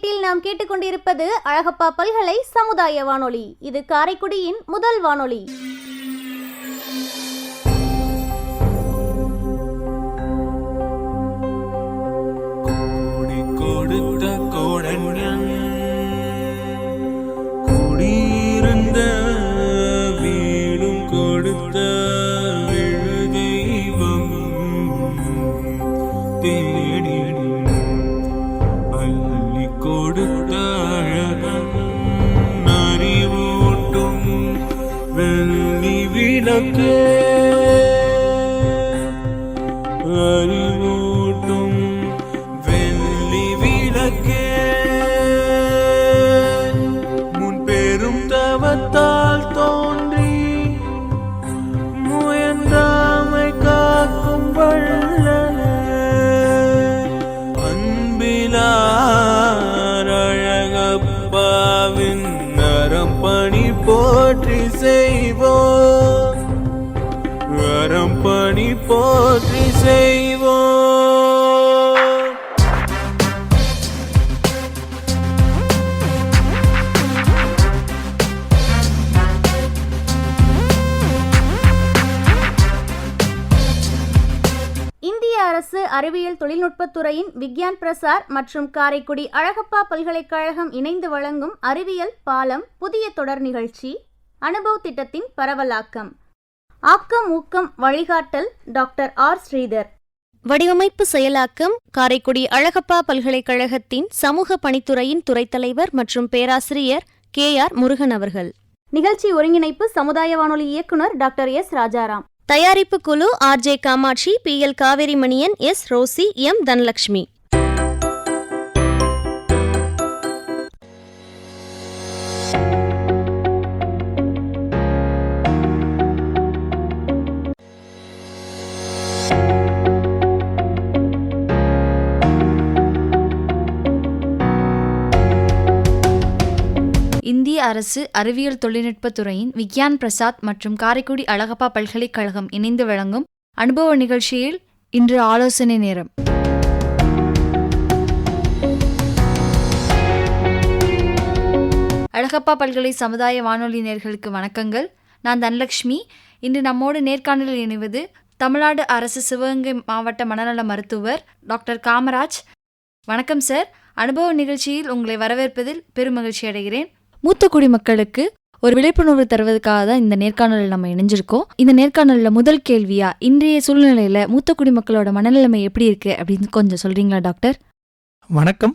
வீட்டில் நாம் கேட்டுக்கொண்டிருப்பது அழகப்பா பல்கலை சமுதாய வானொலி. இது காரைக்குடியின் முதல் வானொலி. குடியிருந்த வீடும் கொடுத்த தெய்வம் தேடி அள்ளி கொடுத்த அறிவூட்டும் வெள்ளி விளக்கு அறிவூட்டும் வெள்ளி விளக்கு தவத்தால் தோன்றி முயன்றாமை காக்கும் வள்ளலே அன்பிலார் அழகப்பாவின் அறம்பணி போற்றி செய்வோம், அறம்பணி போற்றி செய்வோம். அரசு அறிவியல் தொழில்நுட்பத்துறையின் விக்யான் பிரசார் மற்றும் காரைக்குடி அழகப்பா பல்கலைக்கழகம் இணைந்து வழங்கும் அறிவியல் பாலம் புதிய தொடர் நிகழ்ச்சி அனுபவ திட்டத்தின் பரவலாக்கம். ஆக்கம் ஊக்கம் வழிகாட்டல் டாக்டர் ஆர் ஸ்ரீதர். வடிவமைப்பு செயலாக்கம் காரைக்குடி அழகப்பா பல்கலைக்கழகத்தின் சமூக பணித்துறையின் துறை தலைவர் மற்றும் பேராசிரியர் KR முருகன் அவர்கள். நிகழ்ச்சி ஒருங்கிணைப்பு சமுதாய வானொலி இயக்குனர் டாக்டர் S ராஜாராம். தயாரிப்பு குழு RJ Kamatchi, PL Kaveri Maniyan, S Rosy, M Dhanalakshmi. இந்திய அரசு அறிவியல் தொழில்நுட்பத்துறையின் விக்யான் பிரசாத் மற்றும் காரைக்குடி அழகப்பா பல்கலைக்கழகம் இணைந்து வழங்கும் அனுபவ நிகழ்ச்சியில் இன்று ஆலோசனை நேரம். அழகப்பா பல்கலை சமுதாய வானொலி நேயர்களுக்கு வணக்கங்கள். நான் தனலட்சுமி. இன்று நம்மோடு நேர்காணலில் இணைவது தமிழ்நாடு அரசு சிவகங்கை மாவட்ட மனநல மருத்துவர் டாக்டர் காமராஜ். வணக்கம் சார். அனுபவ நிகழ்ச்சியில் உங்களை வரவேற்பதில் பெருமகிழ்ச்சி அடைகிறேன். மூத்த குடிமக்களுக்கு ஒரு விழிப்புணர்வு தருவதற்காக தான் இந்த நேர்காணலில் நம்ம இணைஞ்சிருக்கோம். இந்த நேர்காணலில் முதல் கேள்வியா, இன்றைய சூழ்நிலையில் மூத்த குடிமக்களோட மனநிலைமை எப்படி இருக்கு அப்படின்னு கொஞ்சம் சொல்றீங்களா டாக்டர்? வணக்கம்.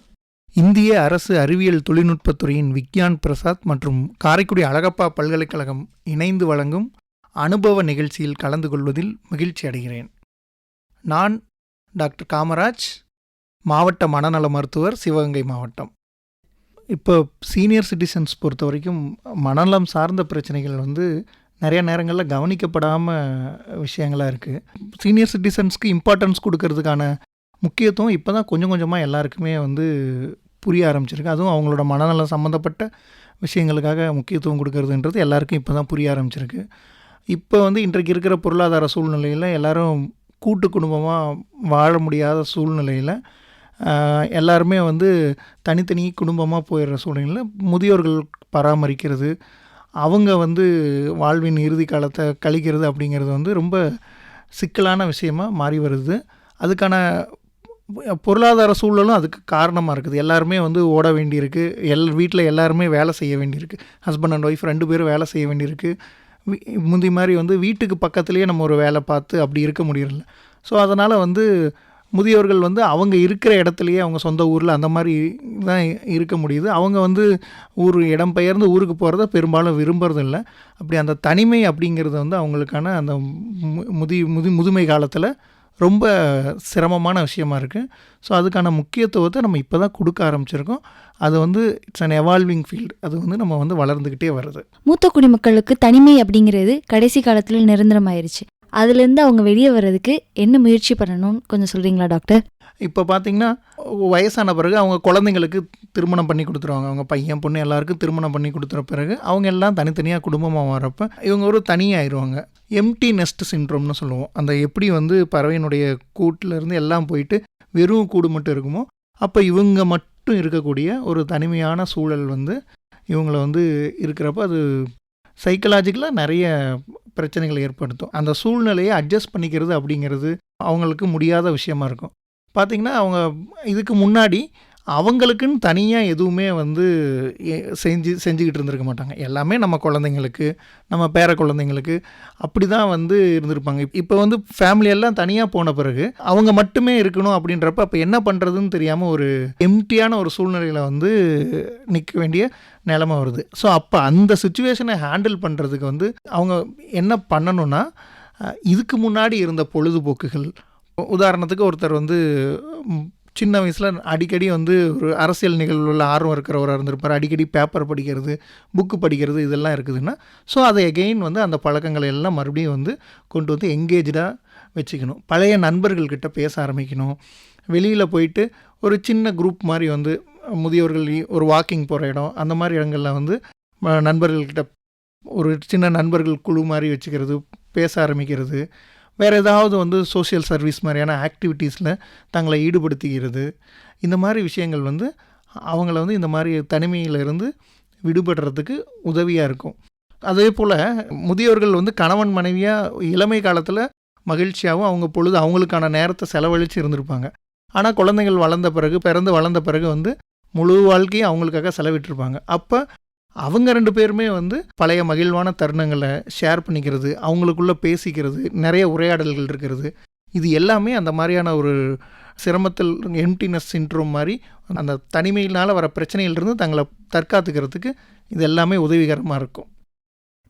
இந்திய அரசு அறிவியல் தொழில்நுட்பத்துறையின் விக்யான் பிரசாத் மற்றும் காரைக்குடி அழகப்பா பல்கலைக்கழகம் இணைந்து வழங்கும் அனுபவ நிகழ்ச்சியில் கலந்து கொள்வதில் மகிழ்ச்சி அடைகிறேன். நான் டாக்டர் காமராஜ், மாவட்ட மனநல மருத்துவர், சிவகங்கை மாவட்டம். இப்போ சீனியர் சிட்டிசன்ஸ் பொறுத்த வரைக்கும் மனநலம் சார்ந்த பிரச்சனைகள் நிறைய நேரங்களில் கவனிக்கப்படாமல் விஷயங்களாக இருக்குது. சீனியர் சிட்டிசன்ஸ்க்கு இம்பார்ட்டன்ஸ் கொடுக்கறதுக்கான முக்கியத்துவம் இப்போ தான் கொஞ்சம் கொஞ்சமாக எல்லாருக்குமே புரிய ஆரம்பிச்சிருக்கு. அதுவும் அவங்களோட மனநலம் சம்மந்தப்பட்ட விஷயங்களுக்காக முக்கியத்துவம் கொடுக்கறதுன்றது எல்லாருக்கும் இப்போ தான் புரிய ஆரம்பிச்சிருக்கு. இப்போ இன்றைக்கு இருக்கிற பொருளாதார சூழ்நிலையில் எல்லோரும் கூட்டு குடும்பமாக வாழ முடியாத சூழ்நிலையில் எல்லாருமே தனித்தனி குடும்பமாக போயிடுற சூழ்நிலையில் முதியோர்கள் பராமரிக்கிறது, அவங்க வாழ்வின் இறுதி காலத்தை கழிக்கிறது அப்படிங்கிறது ரொம்ப சிக்கலான விஷயமாக மாறி வருது. அதுக்கான பொருளாதார சூழலும் அதுக்கு காரணமாக இருக்குது. எல்லாருமே ஓட வேண்டியிருக்கு. வீட்டில் எல்லாருமே வேலை செய்ய வேண்டியிருக்கு. ஹஸ்பண்ட் அண்ட் ஒய்ஃப் 2 பேரும் வேலை செய்ய வேண்டியிருக்கு. முந்தி மாதிரி வீட்டுக்கு பக்கத்துலேயே நம்ம ஒரு வேலை பார்த்து அப்படி இருக்க முடியல. ஸோ அதனால் முதியோர்கள் அவங்க இருக்கிற இடத்துலையே அவங்க சொந்த ஊரில் அந்த மாதிரி தான் இருக்க முடியுது. அவங்க இடம் பெயர்ந்து ஊருக்கு போகிறத பெரும்பாலும் விரும்புறது இல்லை. அப்படி அந்த தனிமை அப்படிங்கிறது அவங்களுக்கான அந்த முதுமை காலத்தில் ரொம்ப சிரமமான விஷயமா இருக்குது. ஸோ அதுக்கான முக்கியத்துவத்தை நம்ம இப்போ தான் கொடுக்க ஆரம்பிச்சிருக்கோம். அது இட்ஸ் அன் எவால்விங் ஃபீல்டு. அது நம்ம வளர்ந்துக்கிட்டே வருது. மூத்த குடிமக்களுக்கு தனிமை அப்படிங்கிறது கடைசி காலத்தில் நிரந்தரமாயிருச்சு. அதுலேருந்து அவங்க வெளியே வர்றதுக்கு என்ன முயற்சி பண்ணணும்னு கொஞ்சம் சொல்கிறீங்களா டாக்டர்? இப்போ பார்த்திங்கன்னா வயசான பிறகு அவங்க குழந்தைங்களுக்கு திருமணம் பண்ணி கொடுத்துருவாங்க. அவங்க பையன் பொண்ணு எல்லாருக்கும் திருமணம் பண்ணி கொடுத்துற பிறகு அவங்க எல்லாம் தனித்தனியாக குடும்பமாக வரப்போ இவங்க தனியாகிடுவாங்க. எம்டி நெஸ்ட் சிண்ட்ரோம்னு சொல்லுவோம். அந்த எப்படி பறவையினுடைய கூட்டிலேருந்து எல்லாம் போயிட்டு வெறும் கூடு மட்டும் இருக்குமோ, அப்போ இவங்க மட்டும் மட்டும் இருக்கக்கூடிய ஒரு தனிமையான சூழல் வந்து இவங்கள வந்து இருக்கிறப்ப அது சைக்கலாஜிக்கலாக நிறைய பிரச்சனைகளை ஏற்படுத்தும். அந்த சூழ்நிலையை அட்ஜஸ்ட் பண்ணிக்கிறது அப்படிங்கிறது அவங்களுக்கு முடியாத விஷயமா இருக்கும். பார்த்திங்கன்னா அவங்க இதுக்கு முன்னாடி அவங்களுக்குன்னு தனியாக எதுவுமே வந்து செஞ்சுக்கிட்டு இருந்திருக்க மாட்டாங்க. எல்லாமே நம்ம குழந்தைங்களுக்கு, நம்ம பேர குழந்தைங்களுக்கு அப்படி தான் வந்து இருந்திருப்பாங்க. இப்போ வந்து ஃபேமிலியெல்லாம் தனியாக போன பிறகு அவங்க மட்டுமே இருக்கணும் அப்படின்றப்ப அப்போ என்ன பண்ணுறதுன்னு தெரியாமல் ஒரு எம்டியான ஒரு சூழ்நிலையில் வந்து நிற்க வேண்டிய நிலைமை வருது. ஸோ அப்போ அந்த சுச்சுவேஷனை ஹேண்டில் பண்ணுறதுக்கு வந்து அவங்க என்ன பண்ணணும்னா, இதுக்கு முன்னாடி இருந்த பொழுதுபோக்குகள், உதாரணத்துக்கு ஒருத்தர் வந்து சின்ன வயசில் அடிக்கடி வந்து ஒரு அரசியல் நிகழ்வுல ஆர்வம் இருக்கிறவராக இருந்திருப்பார். அடிக்கடி பேப்பர் படிக்கிறது, புக்கு படிக்கிறது இதெல்லாம் இருக்குதுன்னா, ஸோ அதை எகெயின் வந்து அந்த பழக்கங்களை எல்லாம் மறுபடியும் வந்து கொண்டு வந்து எங்கேஜாக வச்சுக்கணும். பழைய நண்பர்கள்கிட்ட பேச ஆரம்பிக்கணும். வெளியில் போயிட்டு ஒரு சின்ன குரூப் மாதிரி வந்து முதியோர்கள் ஒரு வாக்கிங் போகிற இடம், அந்த மாதிரி இடங்களில் வந்து நண்பர்கள்கிட்ட ஒரு சின்ன நண்பர்கள் குழு மாதிரி வச்சுக்கிறது, பேச ஆரம்பிக்கிறது. வேறு ஏதாவது வந்து சோஷியல் சர்வீஸ் மாதிரியான ஆக்டிவிட்டீஸில் தங்களை ஈடுபடுத்திக்கிறது. இந்த மாதிரி விஷயங்கள் வந்து அவங்கள வந்து இந்த மாதிரி தனிமையிலிருந்து விடுபடுறதுக்கு உதவியாக இருக்கும். அதே போல் முதியோர்கள் வந்து கணவன் மனைவியாக இளமை காலத்தில் மகிழ்ச்சியாகவும் அவங்க பொழுது அவங்களுக்கான நேரத்தை செலவழித்து இருந்திருப்பாங்க. ஆனால் குழந்தைகள் பிறந்து வளர்ந்த பிறகு வந்து முழு வாழ்க்கையும் அவங்களுக்காக செலவிட்டிருப்பாங்க. அப்போ அவங்க 2 பேருமே வந்து பழைய மகிழ்வான தருணங்களை ஷேர் பண்ணிக்கிறது, அவங்களுக்குள்ளே பேசிக்கிறது, நிறைய உரையாடல்கள் இருக்கிறது. இது எல்லாமே அந்த மாதிரியான ஒரு சிரமத்தில் எம்டினஸ் சிண்ட்ரோம் மாதிரி அந்த தனிமையினால் வர பிரச்சனையிலிருந்து தங்களை தற்காத்துக்கிறதுக்கு இது எல்லாமே உதவிகரமாக இருக்கும்.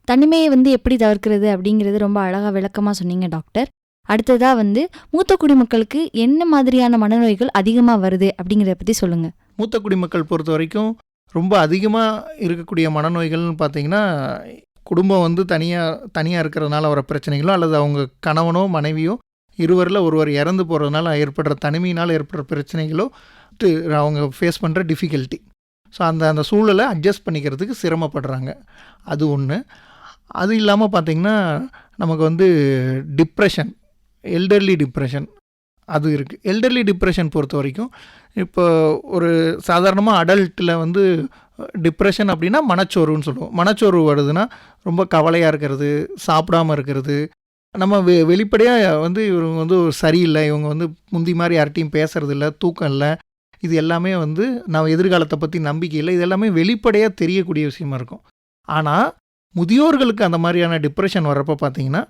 தனிமையை வந்து எப்படி தவிர்க்கிறது அப்படிங்கிறது ரொம்ப அழகாக விளக்கமாக சொன்னீங்க டாக்டர். அடுத்ததாக வந்து மூத்த குடிமக்களுக்கு என்ன மாதிரியான மனநோய்கள் அதிகமாக வருது அப்படிங்கிறத பற்றி சொல்லுங்கள். மூத்த குடிமக்கள் பொறுத்த வரைக்கும் ரொம்ப அதிகமாக இருக்கக்கூடிய மனநோய்கள்னு பார்த்திங்கன்னா, குடும்பம் வந்து தனியாக இருக்கிறதுனால வர பிரச்சனைகளோ, அல்லது அவங்க கணவனோ மனைவியோ இருவரில் ஒருவர் இறந்து போகிறதுனால ஏற்படுற தனிமையினால் ஏற்படுற பிரச்சனைகளோ அவங்க ஃபேஸ் பண்ணுற டிஃபிகல்ட்டி. ஸோ அந்த சூழலை அட்ஜஸ்ட் பண்ணிக்கிறதுக்கு சிரமப்படுறாங்க. அது ஒன்று. அது இல்லாமல் பார்த்திங்கன்னா, நமக்கு வந்து டிப்ரெஷன், எல்டர்லி டிப்ரெஷன் அது இருக்குது. எல்டர்லி டிப்ரெஷன் பொறுத்த வரைக்கும் இப்போ ஒரு சாதாரணமாக அடல்ட்டில் வந்து டிப்ரெஷன் அப்படின்னா மனச்சோர்வுன்னு சொல்லுவோம். மனச்சோர்வு வருதுன்னா ரொம்ப கவலையாக இருக்கிறது, சாப்பிடாமல் இருக்கிறது. நம்ம வெளிப்படையாக வந்து இவங்க வந்து சரியில்லை, இவங்க வந்து முந்தி மாதிரி யார்கிட்டையும் பேசுறது இல்லை, தூக்கம் இல்லை, இது எல்லாமே வந்து நான் எதிர்காலத்தை பற்றி நம்பிக்கை இல்லை, இது எல்லாமே வெளிப்படையாக தெரியக்கூடிய விஷயமா இருக்கும். ஆனால் முதியோர்களுக்கு அந்த மாதிரியான டிப்ரெஷன் வர்றப்போ பார்த்தீங்கன்னா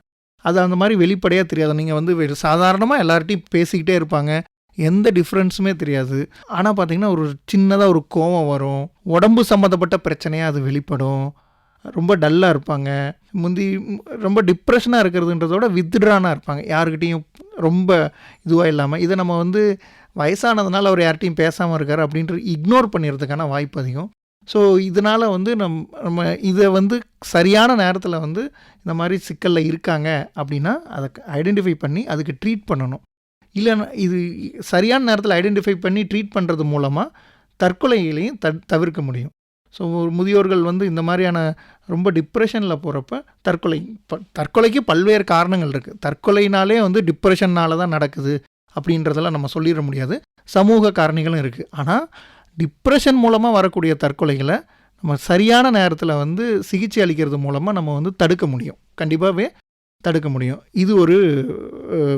அது அந்த மாதிரி வெளிப்படையாக தெரியாது. நீங்கள் வந்து சாதாரணமாக எல்லார்ட்டையும் பேசிக்கிட்டே இருப்பாங்க, எந்த டிஃப்ரென்ஸுமே தெரியாது. ஆனால் பார்த்திங்கன்னா ஒரு சின்னதாக ஒரு கோவம் வரும், உடம்பு சம்மந்தப்பட்ட பிரச்சனையாக அது வெளிப்படும், ரொம்ப டல்லாக இருப்பாங்க. முந்தி ரொம்ப டிப்ரெஷனாக இருக்கிறதுன்றதோட வித்ட்ரானாக இருப்பாங்க, யாருக்கிட்டையும் ரொம்ப இதுவாக இல்லாமல். இதை நம்ம வந்து வயசானதுனால அவர் யார்கிட்டையும் பேசாமல் இருக்கார் அப்படின்ட்டு இக்னோர் பண்ணிடுறதுக்கான வாய்ப்பு அதிகம். ஸோ இதனால் வந்து நம்ம இதை வந்து சரியான நேரத்தில் வந்து இந்த மாதிரி சிக்கலில் இருக்காங்க அப்படின்னா அதை ஐடென்டிஃபை பண்ணி அதுக்கு ட்ரீட் பண்ணணும். இல்லைன்னா இது சரியான நேரத்தில் ஐடென்டிஃபை பண்ணி ட்ரீட் பண்ணுறது மூலமாக தற்கொலைகளையும் தவிர்க்க முடியும். ஸோ முதியோர்கள் வந்து இந்த மாதிரியான ரொம்ப டிப்ரெஷனில் போகிறப்ப தற்கொலைக்கு பல்வேறு காரணங்கள் இருக்குது. தற்கொலைனாலே வந்து டிப்ரெஷன்னால தான் நடக்குது அப்படின்றதெல்லாம் நம்ம சொல்லிட முடியாது. சமூக காரணிகளும் இருக்குது. ஆனால் டிப்ரெஷன் மூலமாக வரக்கூடிய தற்கொலைகளை நம்ம சரியான நேரத்தில் வந்து சிகிச்சை அளிக்கிறது மூலமாக நம்ம வந்து தடுக்க முடியும், கண்டிப்பாகவே தடுக்க முடியும். இது ஒரு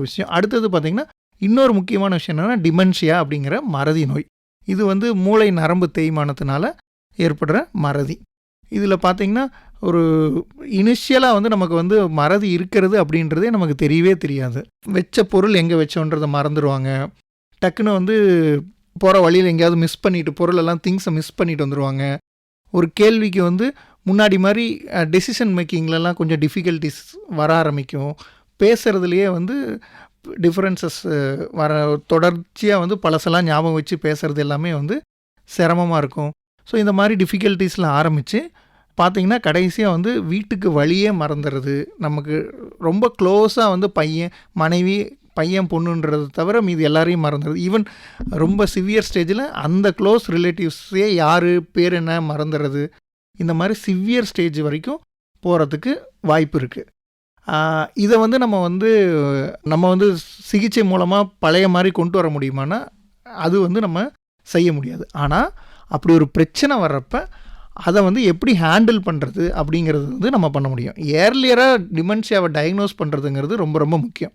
விஷயம். அடுத்தது பார்த்திங்கன்னா இன்னொரு முக்கியமான விஷயம் என்னென்னா டிமென்ஷியா அப்படிங்கிற மறதி நோய். இது வந்து மூளை நரம்பு தேய்மானத்தினால ஏற்படுற மறதி. இதில் பார்த்திங்கன்னா ஒரு இனிஷியலாக வந்து நமக்கு வந்து மறதி இருக்கிறது அப்படின்றதே நமக்கு தெரியவே தெரியாது. வச்ச பொருள் எங்கே வச்சோன்றதை மறந்துடுவாங்க. டக்குன்னு வந்து போகிற வழியில் எங்கேயாவது மிஸ் பண்ணிவிட்டு பொருளெல்லாம் திங்ஸை மிஸ் பண்ணிட்டு வந்துடுவாங்க. ஒரு கேள்விக்கு வந்து முன்னாடி மாதிரி டெசிஷன் மேக்கிங்லலாம் கொஞ்சம் டிஃபிகல்ட்டிஸ் வர ஆரம்பிக்கும். பேசுகிறதுலையே வந்து டிஃப்ரென்சஸ் தொடர்ச்சியாக வந்து பழசெல்லாம் ஞாபகம் வச்சு பேசுகிறது எல்லாமே வந்து சிரமமாக இருக்கும். ஸோ இந்த மாதிரி டிஃபிகல்ட்டிஸில் ஆரம்பித்து பார்த்திங்கன்னா கடைசியாக வந்து வீட்டுக்கு வழியே மறந்துடுறது. நமக்கு ரொம்ப க்ளோஸாக வந்து மனைவி பையன் பொண்ணுன்றது தவிர மீது எல்லாரையும் மறந்துடுது. ஈவன் ரொம்ப சிவியர் ஸ்டேஜில் அந்த க்ளோஸ் ரிலேட்டிவ்ஸே யார் பேர் என்ன மறந்துடுறது. இந்த மாதிரி சிவியர் ஸ்டேஜ் வரைக்கும் போகிறதுக்கு வாய்ப்பு இருக்குது. இதை வந்து நம்ம வந்து சிகிச்சை மூலமாக பழைய மாதிரி கொண்டு வர முடியுமானா அது வந்து நம்ம செய்ய முடியாது. ஆனால் அப்படி ஒரு பிரச்சனை வர்றப்ப அதை வந்து எப்படி ஹேண்டில் பண்ணுறது அப்படிங்கிறது வந்து நம்ம பண்ண முடியும். ஏர்லியராக டிமென்ஷியாவை டயக்னோஸ் பண்ணுறதுங்கிறது ரொம்ப ரொம்ப முக்கியம்.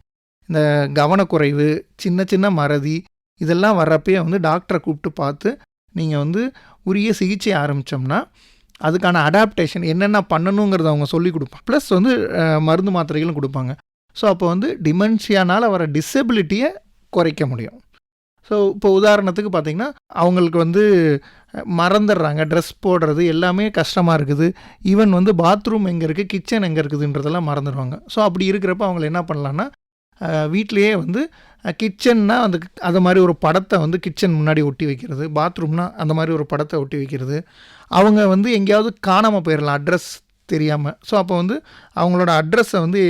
இந்த கவனக்குறைவு, சின்ன சின்ன மறதி இதெல்லாம் வர்றப்பயே வந்து டாக்டரை கூப்பிட்டு பார்த்து நீங்கள் வந்து உரிய சிகிச்சை ஆரம்பித்தோம்னா அதுக்கான அடாப்டேஷன் என்னென்ன பண்ணணுங்கிறத அவங்க சொல்லி கொடுப்பாங்க. ப்ளஸ் வந்து மருந்து மாத்திரைகளும் கொடுப்பாங்க. ஸோ அப்போ வந்து டிமென்ஷியானால் வர டிசபிலிட்டியை குறைக்க முடியும். ஸோ இப்போ உதாரணத்துக்கு பார்த்திங்கன்னா அவங்களுக்கு வந்து மறந்துடுறாங்க, ட்ரெஸ் போடுறது எல்லாமே கஷ்டமாக இருக்குது. ஈவன் வந்து பாத்ரூம் எங்கே இருக்குது, கிச்சன் எங்கே இருக்குதுன்றதெல்லாம் மறந்துடுவாங்க. ஸோ அப்படி இருக்கிறப்ப அவங்கள என்ன பண்ணலான்னா வீட்லேயே வந்து கிச்சன்னா அந்த அது மாதிரி ஒரு படத்தை வந்து கிச்சன் முன்னாடி ஒட்டி வைக்கிறது, பாத்ரூம்னா அந்த மாதிரி ஒரு படத்தை ஒட்டி வைக்கிறது. அவங்க வந்து எங்கேயாவது காணாமல் போயிடலாம் அட்ரஸ் தெரியாமல். ஸோ அப்போ வந்து அவங்களோட அட்ரஸை வந்து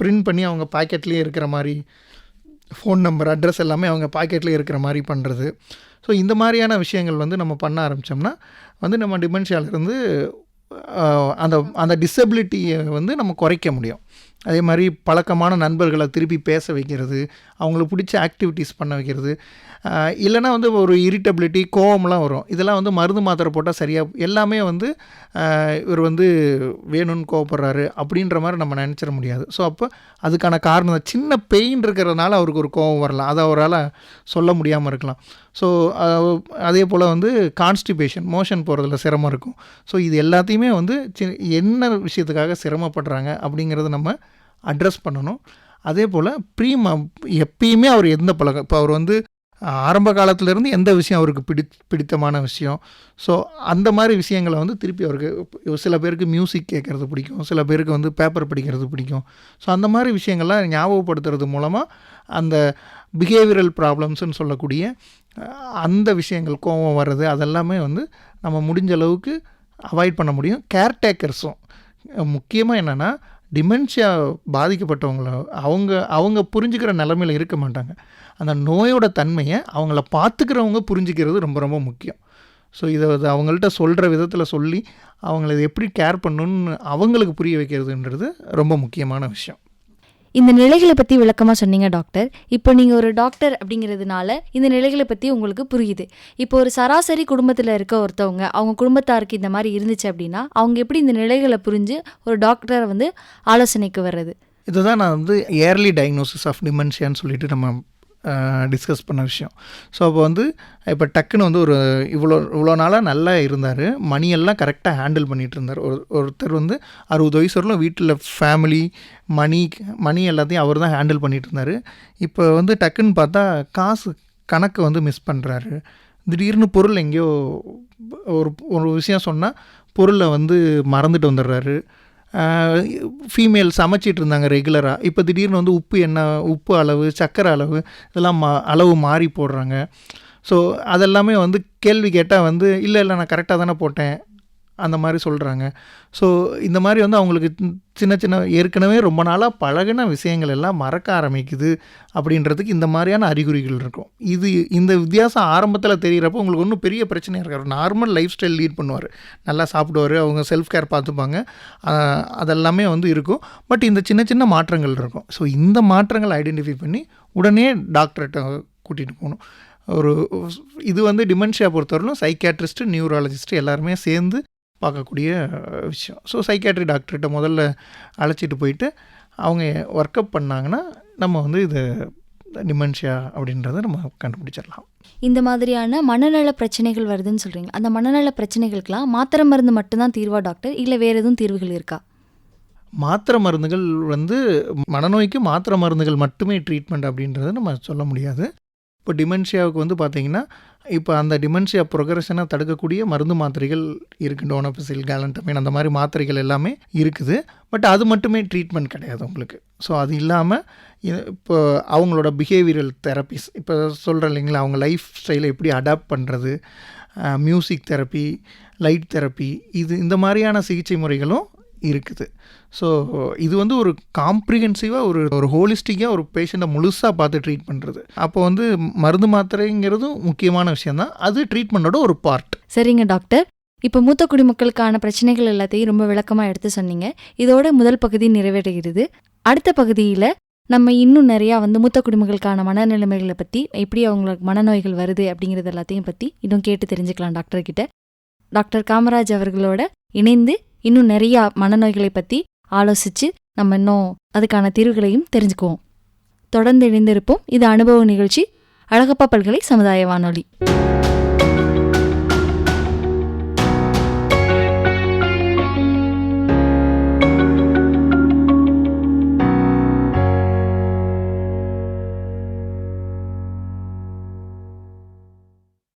பிரிண்ட் பண்ணி அவங்க பாக்கெட்லேயே இருக்கிற மாதிரி, ஃபோன் நம்பர், அட்ரஸ் எல்லாமே அவங்க பாக்கெட்லேயே இருக்கிற மாதிரி பண்ணுறது. ஸோ இந்த மாதிரியான விஷயங்கள் வந்து நம்ம பண்ண ஆரம்பித்தோம்னா வந்து நம்ம டிமென்ஷியாவிலேருந்து அந்த அந்த டிசபிலிட்டியை வந்து நம்ம குறைக்க முடியும். அதே மாதிரி பழக்கமான நண்பர்களை திருப்பி பேச வைக்கிறது, அவங்களுக்கு பிடிச்ச ஆக்டிவிட்டீஸ் பண்ண வைக்கிறது. இல்லைனா வந்து ஒரு இரிட்டபிலிட்டி, கோவம்லாம் வரும். இதெல்லாம் வந்து மருந்து மாத்திரை போட்டால் சரியாக எல்லாமே வந்து இவர் வந்து வேணும்னு கோவப்படுறாரு அப்படின்ற மாதிரி நம்ம நினச்சிட முடியாது. ஸோ அப்போ அதுக்கான காரணம் சின்ன பெயின் இருக்கிறதுனால அவருக்கு ஒரு கோவம் வரலாம், அதை அவரால் சொல்ல முடியாமல் இருக்கலாம். ஸோ அதே போல் வந்து கான்ஸ்டிபேஷன், மோஷன் போகிறதுல சிரமம் இருக்கும். ஸோ இது எல்லாத்தையுமே வந்து என்ன விஷயத்துக்காக சிரமப்படுறாங்க அப்படிங்கிறத நம்ம அட்ரஸ் பண்ணணும். அதே போல் எப்பயுமே அவர் எந்த பழக்கம், இப்போ அவர் வந்து ஆரம்ப காலத்துலேருந்து எந்த விஷயம் அவருக்கு பிடித்தமான விஷயம், ஸோ அந்த மாதிரி விஷயங்களை வந்து திருப்பி அவருக்கு, சில பேருக்கு மியூசிக் கேட்குறது பிடிக்கும், சில பேருக்கு வந்து பேப்பர் படிக்கிறது பிடிக்கும். ஸோ அந்த மாதிரி விஷயங்கள்லாம் ஞாபகப்படுத்துறது மூலமாக அந்த பிஹேவியரல் ப்ராப்ளம்ஸ்ன்னு சொல்லக்கூடிய அந்த விஷயங்கள், கோபம் வர்றது, அதெல்லாமே வந்து நம்ம முடிஞ்ச அளவுக்கு அவாய்ட் பண்ண முடியும். கேர்டேக்கர்ஸும் முக்கியமாக என்னென்னா டிமென்ஷியா பாதிக்கப்பட்டவங்கள அவங்க புரிஞ்சுக்கிற நிலைமையில் இருக்க மாட்டாங்க. அந்த நோயோட தன்மையை அவங்கள பார்த்துக்கிறவங்க புரிஞ்சுக்கிறது ரொம்ப ரொம்ப முக்கியம். ஸோ இதை அவங்கள்ட்ட சொல்கிற விதத்தில் சொல்லி அவங்கள இதை எப்படி கேர் பண்ணணுன்னு அவங்களுக்கு புரிய வைக்கிறதுன்றது ரொம்ப முக்கியமான விஷயம். இந்த நிலைகளை பற்றி விளக்கமாக சொன்னீங்க டாக்டர். இப்போ நீங்கள் ஒரு டாக்டர் அப்படிங்கிறதுனால இந்த நிலைகளை பற்றி உங்களுக்கு புரியுது. இப்போ ஒரு சராசரி குடும்பத்தில் இருக்க ஒருத்தவங்க, அவங்க குடும்பத்தாருக்கு இந்த மாதிரி இருந்துச்சு அப்படின்னா அவங்க எப்படி இந்த நிலைகளை புரிஞ்சு ஒரு டாக்டரை வந்து ஆலோசனைக்கு வர்றது? இதை தான் நான் வந்து ஏர்லி டயக்னோசிஸ் ஆஃப் டிமென்ஷியான்னு சொல்லிட்டு நம்ம டிஸ்கஸ் பண்ண விஷயம். ஸோ அப்போ வந்து இப்போ டக்குன்னு வந்து ஒரு இவ்வளோ நாளாக நல்லா இருந்தார், மணியெல்லாம் கரெக்டாக ஹேண்டில் பண்ணிகிட்டு இருந்தார். ஒருத்தர் வந்து 60 வயசு வரலும் வீட்டில் ஃபேமிலி, மணி எல்லாத்தையும் அவர் தான் ஹேண்டில் பண்ணிகிட்டு இருந்தார். இப்போ வந்து டக்குன்னு பார்த்தா காசு கணக்கு வந்து மிஸ் பண்ணுறாரு. திடீர்னு பொருள் எங்கேயோ ஒரு விஷயம் சொன்னால் பொருளை வந்து மறந்துட்டு வந்துடுறாரு. ஃபீமேல் சமைச்சிட்டு இருந்தாங்க ரெகுலராக, இப்போ திடீர்னு வந்து உப்பு அளவு, சர்க்கரை அளவு இதெல்லாம் அளவு மாறி போடுறாங்க. ஸோ அதெல்லாமே வந்து கேள்வி கேட்டால் வந்து இல்லை நான் கரெக்டாக தானே போட்டேன் அந்த மாதிரி சொல்கிறாங்க. ஸோ இந்த மாதிரி வந்து அவங்களுக்கு சின்ன சின்ன ஏற்கனவே ரொம்ப நாளாக பழகின விஷயங்கள் எல்லாம் மறக்க ஆரம்பிக்குது அப்படின்றதுக்கு இந்த மாதிரியான அறிகுறிகள் இருக்கும். இந்த வித்தியாசம் ஆரம்பத்தில் தெரிகிறப்போ உங்களுக்கு ஒன்றும் பெரிய பிரச்சனையாக இருக்காது. நார்மல் லைஃப் ஸ்டைல் லீட் பண்ணுவார், நல்லா சாப்பிடுவார், அவங்க செல்ஃப் கேர் பார்த்துப்பாங்க, அதெல்லாமே வந்து இருக்கும். பட் இந்த சின்ன சின்ன மாற்றங்கள் இருக்கும். ஸோ இந்த மாற்றங்களை ஐடென்டிஃபை பண்ணி உடனே டாக்டர்கிட்ட கூட்டிகிட்டு போகணும். இது வந்து டிமென்ஷியா பொறுத்தவரையிலும் சைக்கியாட்ரிஸ்ட்டு, நியூராலஜிஸ்ட்டு எல்லாருமே சேர்ந்து பார்க்கக்கூடிய விஷயம். ஸோ சைக்கியாட்ரி டாக்டர்கிட்ட முதல்ல அழைச்சிட்டு போயிட்டு அவங்க ஒர்க்கப் பண்ணாங்கன்னா நம்ம வந்து இது டிமென்ஷியா அப்படின்றத நம்ம கண்டுபிடிச்சிடலாம். இந்த மாதிரியான மனநல பிரச்சனைகள் வருதுன்னு சொல்கிறீங்க. அந்த மனநல பிரச்சனைகளுக்கெல்லாம் மாத்திரை மருந்து மட்டும்தான் தீர்வா டாக்டர், இல்லை வேறு எதுவும் தீர்வுகள் இருக்கா? மாத்திரை மருந்துகள் வந்து மனநோய்க்கு மாத்திரை மருந்துகள் மட்டுமே ட்ரீட்மெண்ட் அப்படின்றத நம்ம சொல்ல முடியாது. இப்போ டிமென்ஷியாவுக்கு வந்து பார்த்திங்கன்னா இப்போ அந்த டிமென்ஷியா ப்ரொக்ரெஷனை தடுக்கக்கூடிய மருந்து மாத்திரைகள் இருக்குது. டோனோபசில், கேலண்டமைன் அந்த மாதிரி மாத்திரைகள் எல்லாமே இருக்குது. பட் அது மட்டுமே ட்ரீட்மெண்ட் கிடையாது உங்களுக்கு. ஸோ அது இல்லாமல் இப்போ அவங்களோட பிஹேவியரல் தெரப்பிஸ், இப்போ சொல்கிறேன் இல்லைங்களா, அவங்க லைஃப் ஸ்டைலை எப்படி அடாப்ட் பண்ணுறது, மியூசிக் தெரப்பி, லைட் தெரப்பி, இந்த மாதிரியான சிகிச்சை முறைகளும் இருக்குது. ஸோ இது வந்து ஒரு காம்ப்ரிஹென்சிவாக ஒரு ஹோலிஸ்டிக்காக ஒரு பேஷண்ட்டை முழுசாக பார்த்து ட்ரீட் பண்ணுறது. அப்போ வந்து மருந்து மாத்திரைங்கிறதும் முக்கியமான விஷயந்தான், அது ட்ரீட்மெண்ட்டோட ஒரு பார்ட். சரிங்க டாக்டர், இப்போ மூத்த குடிமக்களுக்கான பிரச்சனைகள் எல்லாத்தையும் ரொம்ப விளக்கமாக எடுத்து சொன்னீங்க. இதோட முதல் பகுதி நிறைவேறுகிறது. அடுத்த பகுதியில் நம்ம இன்னும் நிறையா மூத்த குடிமக்களுக்கான மனநிலைமைகளை பற்றி, எப்படி அவங்களுக்கு மனநோய்கள் வருது அப்படிங்கிறது எல்லாத்தையும் பற்றி இன்னும் கேட்டு தெரிஞ்சுக்கலாம் டாக்டர்கிட்ட. டாக்டர் காமராஜ் அவர்களோட இணைந்து இன்னும் நிறையா மனநோய்களை பற்றி ஆலோசித்து நம்ம இன்னும் அதுக்கான தீர்வுகளையும் தெரிஞ்சுக்குவோம். தொடர்ந்து இணைந்திருப்போம். இது அனுபவ நிகழ்ச்சி, அழகப்பா பல்கலை சமுதாய வானொலி.